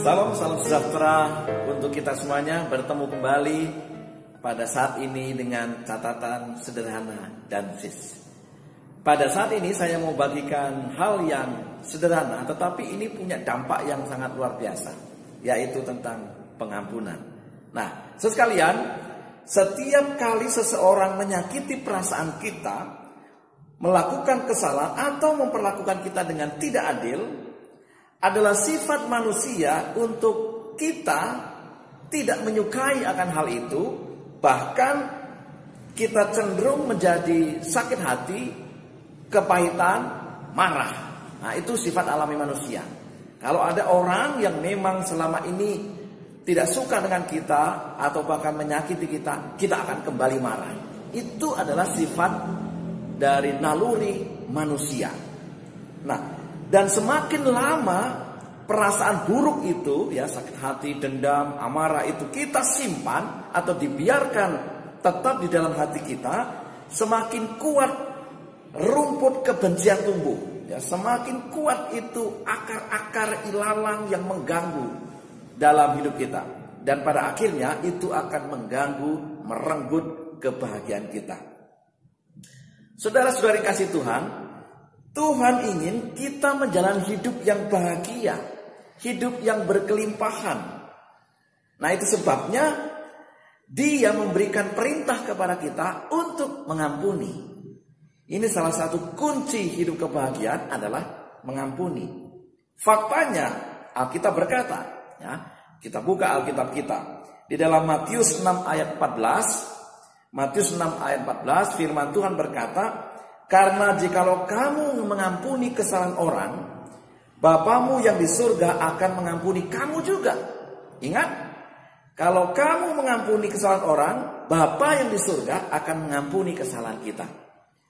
Salam sejahtera untuk kita semuanya. Bertemu kembali pada saat ini dengan catatan sederhana dan sis. Pada saat ini saya mau bagikan hal yang sederhana, tetapi ini punya dampak yang sangat luar biasa, yaitu tentang pengampunan. Nah, sekalian, setiap kali seseorang menyakiti perasaan kita, melakukan kesalahan atau memperlakukan kita dengan tidak adil, adalah sifat manusia untuk kita tidak menyukai akan hal itu. Bahkan kita cenderung menjadi sakit hati, kepahitan, marah. Nah, itu sifat alami manusia. Kalau ada orang yang memang selama ini tidak suka dengan kita atau bahkan menyakiti kita, kita akan kembali marah. Itu adalah sifat dari naluri manusia. Nah, dan semakin lama perasaan buruk itu, ya, sakit hati, dendam, amarah itu kita simpan atau dibiarkan tetap di dalam hati kita, semakin kuat rumput kebencian tumbuh. Ya, semakin kuat itu akar-akar ilalang yang mengganggu dalam hidup kita. Dan pada akhirnya itu akan mengganggu, merenggut kebahagiaan kita. Saudara-saudari kasih Tuhan, Tuhan ingin kita menjalani hidup yang bahagia, hidup yang berkelimpahan. Nah, itu sebabnya Dia memberikan perintah kepada kita untuk mengampuni. Ini salah satu kunci hidup kebahagiaan adalah mengampuni. Faktanya Alkitab berkata, ya, kita buka Alkitab kita di dalam Matius 6 ayat 14. Matius 6 ayat 14 firman Tuhan berkata, karena jikalau kamu mengampuni kesalahan orang, Bapamu yang di surga akan mengampuni kamu juga. Ingat, kalau kamu mengampuni kesalahan orang, Bapa yang di surga akan mengampuni kesalahan kita.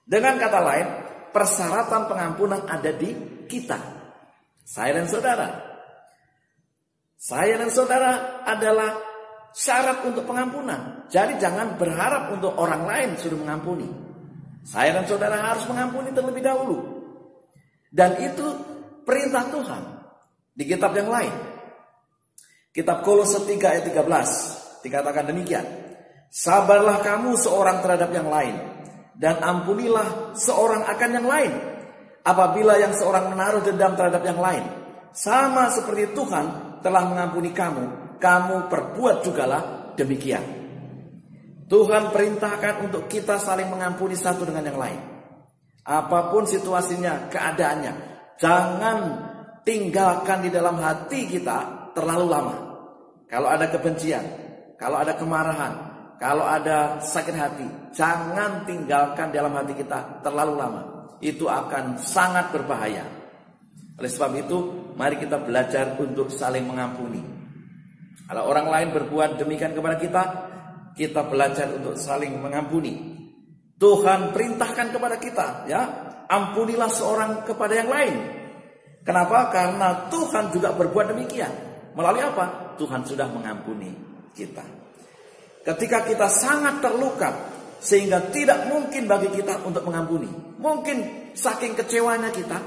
Dengan kata lain, persyaratan pengampunan ada di kita. Saya dan saudara. Saya dan saudara adalah syarat untuk pengampunan. Jadi jangan berharap untuk orang lain sudah mengampuni. Saya dan saudara harus mengampuni terlebih dahulu. Dan itu perintah Tuhan. Di kitab yang lain, kitab Kolose 3 ayat 13, dikatakan demikian. Sabarlah kamu seorang terhadap yang lain, dan ampunilah seorang akan yang lain. Apabila yang seorang menaruh dendam terhadap yang lain, sama seperti Tuhan telah mengampuni kamu, kamu perbuat jugalah demikian. Tuhan perintahkan untuk kita saling mengampuni satu dengan yang lain. Apapun situasinya, keadaannya, jangan tinggalkan di dalam hati kita terlalu lama. Kalau ada kebencian, kalau ada kemarahan, kalau ada sakit hati, jangan tinggalkan dalam hati kita terlalu lama. Itu akan sangat berbahaya. Oleh sebab itu, mari kita belajar untuk saling mengampuni. Kalau orang lain berbuat demikian kepada kita belajar untuk saling mengampuni. Tuhan perintahkan kepada kita, ya, ampunilah seorang kepada yang lain. Kenapa? Karena Tuhan juga berbuat demikian. Melalui apa? Tuhan sudah mengampuni kita. Ketika kita sangat terluka sehingga tidak mungkin bagi kita untuk mengampuni. Mungkin saking kecewanya kita,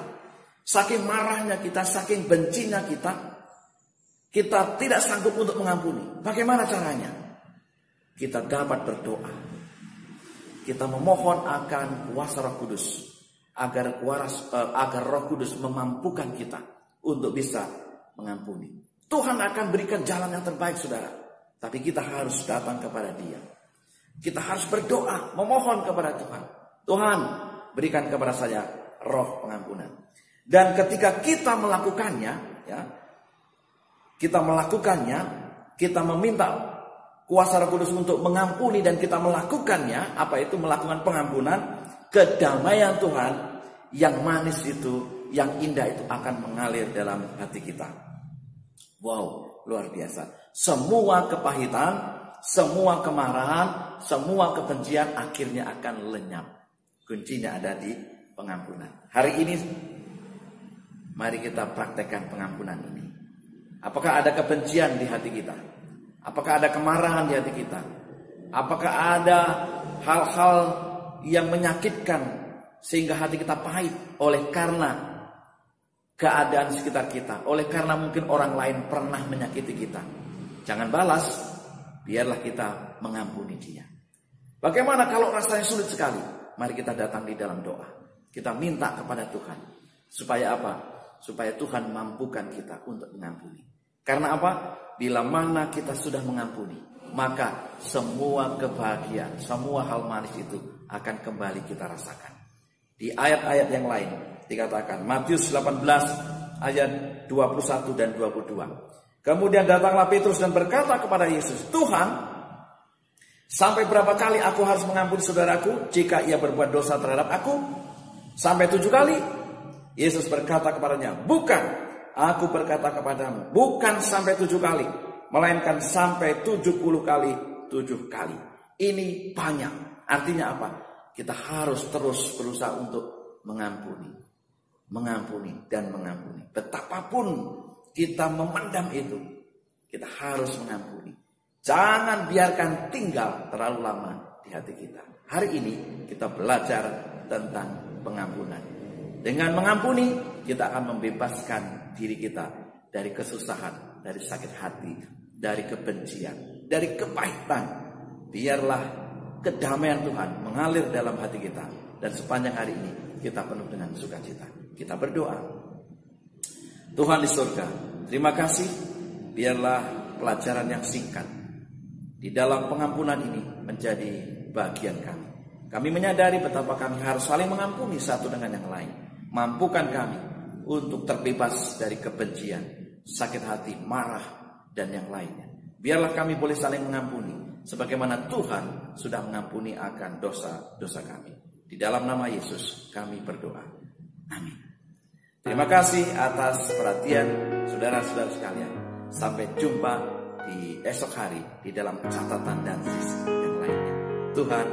saking marahnya kita, saking bencinya kita tidak sanggup untuk mengampuni. Bagaimana caranya? Kita dapat berdoa. Kita memohon akan kuasa Roh Kudus agar Roh Kudus memampukan kita untuk bisa mengampuni. Tuhan akan berikan jalan yang terbaik, saudara. Tapi kita harus datang kepada Dia. Kita harus berdoa, memohon kepada Tuhan. Tuhan, berikan kepada saya roh pengampunan. Dan ketika kita melakukannya, ya, kita meminta kuasa Roh Kudus untuk mengampuni dan kita melakukannya, apa itu melakukan pengampunan, kedamaian Tuhan yang manis itu, yang indah itu akan mengalir dalam hati kita. Wow, luar biasa. Semua kepahitan, semua kemarahan, semua kebencian akhirnya akan lenyap. Kuncinya ada di pengampunan. Hari ini mari kita praktekkan pengampunan ini. Apakah ada kebencian di hati kita? Apakah ada kemarahan di hati kita? Apakah ada hal-hal yang menyakitkan sehingga hati kita pahit oleh karena keadaan sekitar kita, oleh karena mungkin orang lain pernah menyakiti kita, jangan balas, biarlah kita mengampuni dia. Bagaimana kalau rasanya sulit sekali? Mari kita datang di dalam doa. Kita minta kepada Tuhan. Supaya apa? Supaya Tuhan mampukan kita untuk mengampuni. Karena apa? Bila mana kita sudah mengampuni, maka semua kebahagiaan, semua hal manis itu akan kembali kita rasakan. Di ayat-ayat yang lain dikatakan, Matius 18 ayat 21 dan 22. Kemudian datanglah Petrus dan berkata kepada Yesus, Tuhan, sampai berapa kali aku harus mengampuni saudaraku jika ia berbuat dosa terhadap aku? Sampai 7 kali? Yesus berkata kepadanya, bukan, aku berkata kepadamu, bukan sampai 7 kali, melainkan sampai 70 kali 7 kali. Ini banyak. Artinya apa? Kita harus terus berusaha untuk mengampuni. Mengampuni dan mengampuni. Betapapun kita memendam itu, kita harus mengampuni. Jangan biarkan tinggal terlalu lama di hati kita. Hari ini kita belajar tentang pengampunan. Dengan mengampuni, kita akan membebaskan diri kita dari kesusahan, dari sakit hati, dari kebencian, dari kepahitan. Biarlah kedamaian Tuhan mengalir dalam hati kita. Dan sepanjang hari ini kita penuh dengan sukacita. Kita berdoa. Tuhan di surga, terima kasih. Biarlah pelajaran yang singkat di dalam pengampunan ini menjadi bagian kami. Kami menyadari betapa kami harus saling mengampuni satu dengan yang lain. Mampukan kami untuk terbebas dari kebencian, sakit hati, marah, dan yang lainnya. Biarlah kami boleh saling mengampuni sebagaimana Tuhan sudah mengampuni akan dosa-dosa kami. Di dalam nama Yesus kami berdoa. Amin. Terima kasih atas perhatian saudara-saudara sekalian. Sampai jumpa di esok hari di dalam catatan dan sisi yang lainnya. Tuhan